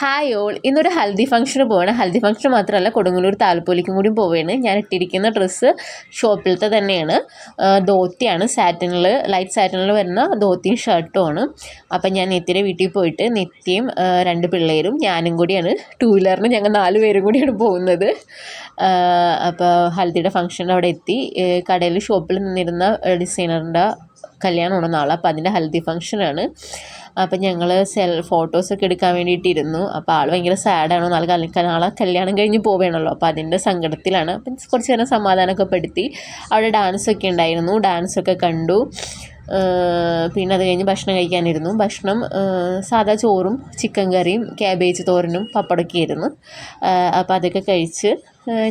Hi all, ഇന്നൊരു ഹൽദി ഫംഗ്ഷന് പോവാണ്. ഹൽദി ഫംഗ്ഷൻ മാത്രമല്ല, കൊടുങ്ങല്ലൂർ താലപ്പൊലിക്കും കൂടി പോവുകയാണ്. ഞാൻ ഇട്ടിരിക്കുന്ന ഡ്രസ്സ് ഷോപ്പിലത്തെ തന്നെയാണ്. ധോത്തിയാണ്, സാറ്റിനിൽ, ലൈറ്റ് സാറ്റിനിൽ വരുന്ന ധോത്തിയും ഷർട്ടുമാണ്. അപ്പം ഞാൻ നിത്യയുടെ വീട്ടിൽ പോയിട്ട് നിത്യയും 2 പിള്ളേരും ഞാനും കൂടിയാണ്, 2 വീലറിന് ഞങ്ങൾ 4 പേരും കൂടിയാണ് പോകുന്നത്. അപ്പോൾ ഹൽദിയുടെ ഫംഗ്ഷൻ്റെ അവിടെ എത്തി. കടയിൽ ഷോപ്പിൽ നിന്നിരുന്ന ഡിസൈനറിൻ്റെ കല്യാണമാണ് നാളെ. അപ്പോൾ അതിൻ്റെ ഹൽദി ഫംഗ്ഷനാണ്. അപ്പം ഞങ്ങൾ ഫോട്ടോസൊക്കെ എടുക്കാൻ വേണ്ടിയിട്ടിരുന്നു. അപ്പോൾ ആൾ ഭയങ്കര സാഡാണ്. നാളെ കല്യാണം കഴിഞ്ഞ് പോവുകയാണല്ലോ, അപ്പോൾ അതിൻ്റെ സങ്കടത്തിലാണ്. അപ്പം കുറച്ച് നേരം സമാധാനമൊക്കെ പെടുത്തി. അവിടെ ഡാൻസൊക്കെ ഉണ്ടായിരുന്നു, ഡാൻസൊക്കെ കണ്ടു. പിന്നെ അത് കഴിഞ്ഞ് ഭക്ഷണം കഴിക്കാനിരുന്നു. ഭക്ഷണം സാധാ ചോറും ചിക്കൻ കറിയും ക്യാബേജ് തോരനും പപ്പടമൊക്കെ ആയിരുന്നു. അപ്പോൾ അതൊക്കെ കഴിച്ച്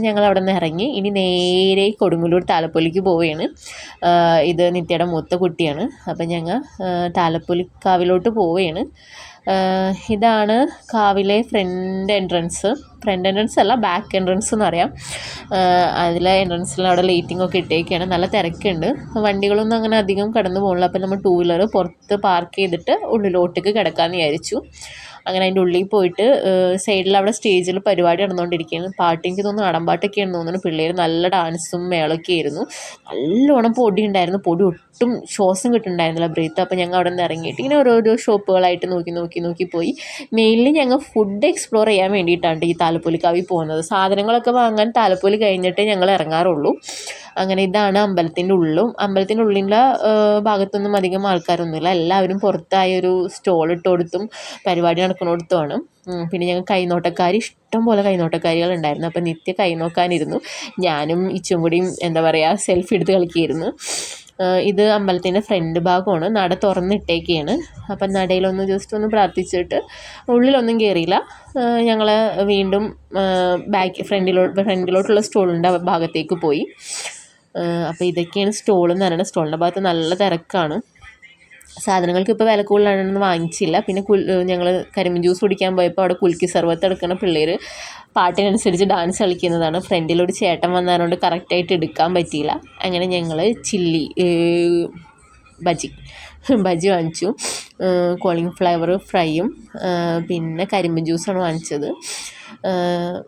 ഞങ്ങൾ അവിടെ നിന്ന് ഇറങ്ങി. ഇനി നേരെ കൊടുങ്ങല്ലൂർ താലപ്പൊലിക്ക് പോവുകയാണ്. ഇത് നിത്യയുടെ മൂത്ത കുട്ടിയാണ്. അപ്പം ഞങ്ങൾ താലപ്പൊലിക്കാവിലോട്ട് പോവുകയാണ്. ഇതാണ് കാവിലെ ഫ്രണ്ട് എൻട്രൻസ് അല്ല, ബാക്ക് എൻട്രൻസ് എന്ന് പറയാം. അതിലെ എൻട്രൻസിൽ അവിടെ ലൈറ്റിംഗ് ഒക്കെ ഇട്ടേക്കാണ്. നല്ല തിരക്കുണ്ട്, വണ്ടികളൊന്നും അങ്ങനെ അധികം കടന്നു പോകണില്ല. അപ്പം നമ്മൾ 2 വീലർ പുറത്ത് പാർക്ക് ചെയ്തിട്ട് ഉള്ളിലോട്ടേക്ക് കിടക്കാമെന്ന് വിചാരിച്ചു. അങ്ങനെ അതിൻ്റെ ഉള്ളിൽ പോയിട്ട് സൈഡിൽ അവിടെ സ്റ്റേജിൽ പരിപാടി നടന്നുകൊണ്ടിരിക്കുകയാണ്. പാട്ട് എനിക്ക് തോന്നുന്നു നാടൻപാട്ടൊക്കെയാണെന്ന് തോന്നുന്നു. പിള്ളേർ നല്ല ഡാൻസും മേളൊക്കെ ആയിരുന്നു. നല്ലോണം പൊടി ഉണ്ടായിരുന്നു. പൊടി ഒട്ടും ശ്വാസം കിട്ടുന്നുണ്ടായിരുന്നില്ല, ബ്രീത്ത്. അപ്പോൾ ഞങ്ങൾ അവിടെ നിന്ന് ഇറങ്ങിയിട്ട് ഇങ്ങനെ ഓരോരോ ഷോപ്പുകളായിട്ട് നോക്കി പോയി. മെയിൻലി ഞങ്ങൾ ഫുഡ് എക്സ്പ്ലോർ ചെയ്യാൻ വേണ്ടിയിട്ടാണ് ഈ താലപ്പൊലിക്കാവിൽ പോകുന്നത്. സാധനങ്ങളൊക്കെ വാങ്ങാൻ താലപ്പൊലി കഴിഞ്ഞിട്ടേ ഞങ്ങൾ ഇറങ്ങാറുള്ളൂ. അങ്ങനെ ഇതാണ് അമ്പലത്തിൻ്റെ ഉള്ളിൻ്റെ ഭാഗത്തൊന്നും അധികം ആൾക്കാരൊന്നുമില്ല. എല്ലാവരും പുറത്തായൊരു സ്റ്റോൾ ഇട്ട് കൊടുത്തും പരിപാടി നടക്കുന്നിടത്തുമാണ്. പിന്നെ ഞങ്ങൾ ഇഷ്ടം പോലെ കൈനോട്ടക്കാരികൾ ഉണ്ടായിരുന്നു. അപ്പം നിത്യ കൈ നോക്കാനിരുന്നു. ഞാനും ഇച്ചും കൂടിയും സെൽഫി എടുത്ത് കളിക്കുകയായിരുന്നു. ഇത് അമ്പലത്തിൻ്റെ ഫ്രണ്ട് ഭാഗമാണ്. നട തുറന്നിട്ടേക്കാണ്. അപ്പം നടയിലൊന്ന് ജസ്റ്റ് ഒന്ന് പ്രാർത്ഥിച്ചിട്ട് ഉള്ളിലൊന്നും കയറിയില്ല. ഞങ്ങൾ വീണ്ടും ഫ്രണ്ടിലോട്ടുള്ള സ്റ്റോളിൻ്റെ ഭാഗത്തേക്ക് പോയി. അപ്പോൾ ഇതൊക്കെയാണ് സ്റ്റോളെന്ന് പറയുന്നത്. സ്റ്റോളിൻ്റെ ഭാഗത്ത് നല്ല തിരക്കാണ്. സാധനങ്ങൾക്ക് ഇപ്പോൾ വില കൂടുതലാണെന്ന് വാങ്ങിച്ചില്ല. പിന്നെ ഞങ്ങൾ കരിമീൻ ജ്യൂസ് കുടിക്കാൻ പോയപ്പോൾ അവിടെ കുൽക്കി സർവത്ത് എടുക്കുന്ന പിള്ളേർ പാട്ടിനനുസരിച്ച് ഡാൻസ് കളിക്കുന്നതാണ്. ഫ്രണ്ടിലൊരു ചേട്ടൻ വന്നതുകൊണ്ട് കറക്റ്റായിട്ട് എടുക്കാൻ പറ്റിയില്ല. അങ്ങനെ ഞങ്ങൾ ബജി വാങ്ങിച്ചു. കോളിഫ്ലവർ ഫ്രൈയും പിന്നെ കരിമീൻ ജ്യൂസാണ് വാങ്ങിച്ചത്.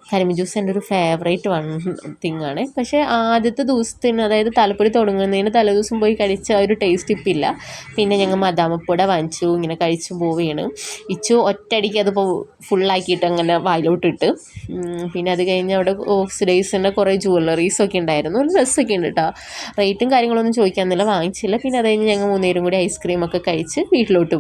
കരിമീൻ ജ്യൂസ് എൻ്റെ ഒരു ഫേവറേറ്റ് തിങ്ങാണ്. പക്ഷേ ആദ്യത്തെ ദിവസത്തിന്, അതായത് താലപ്പൊലി തുടങ്ങുന്നതിന് തലേദിവസം പോയി കഴിച്ച ആ ഒരു ടേസ്റ്റ് ഇപ്പം ഇല്ല. പിന്നെ ഞങ്ങൾ മദാമപ്പൂട വാങ്ങിച്ചു. ഇങ്ങനെ കഴിച്ചു പോവുകയാണ്. ഇച്ചു ഒറ്റയടിക്ക് അതിപ്പോൾ ഫുള്ളാക്കിയിട്ട് അങ്ങനെ വായിലോട്ടിട്ട്. പിന്നെ അത് കഴിഞ്ഞ് അവിടെ ഓക്സിഡൈസിൻ്റെ കുറേ ജ്വല്ലറീസൊക്കെ ഉണ്ടായിരുന്നു. ഒരു ഡ്രസ്സൊക്കെ ഉണ്ട് കേട്ടോ. റേറ്റും കാര്യങ്ങളൊന്നും ചോദിക്കാമെന്നില്ല, വാങ്ങിച്ചില്ല. പിന്നെ അത് കഴിഞ്ഞ് ഞങ്ങൾ 3 പേരും കൂടി ഐസ്ക്രീമൊക്കെ കഴിച്ച് വീട്ടിലോട്ട്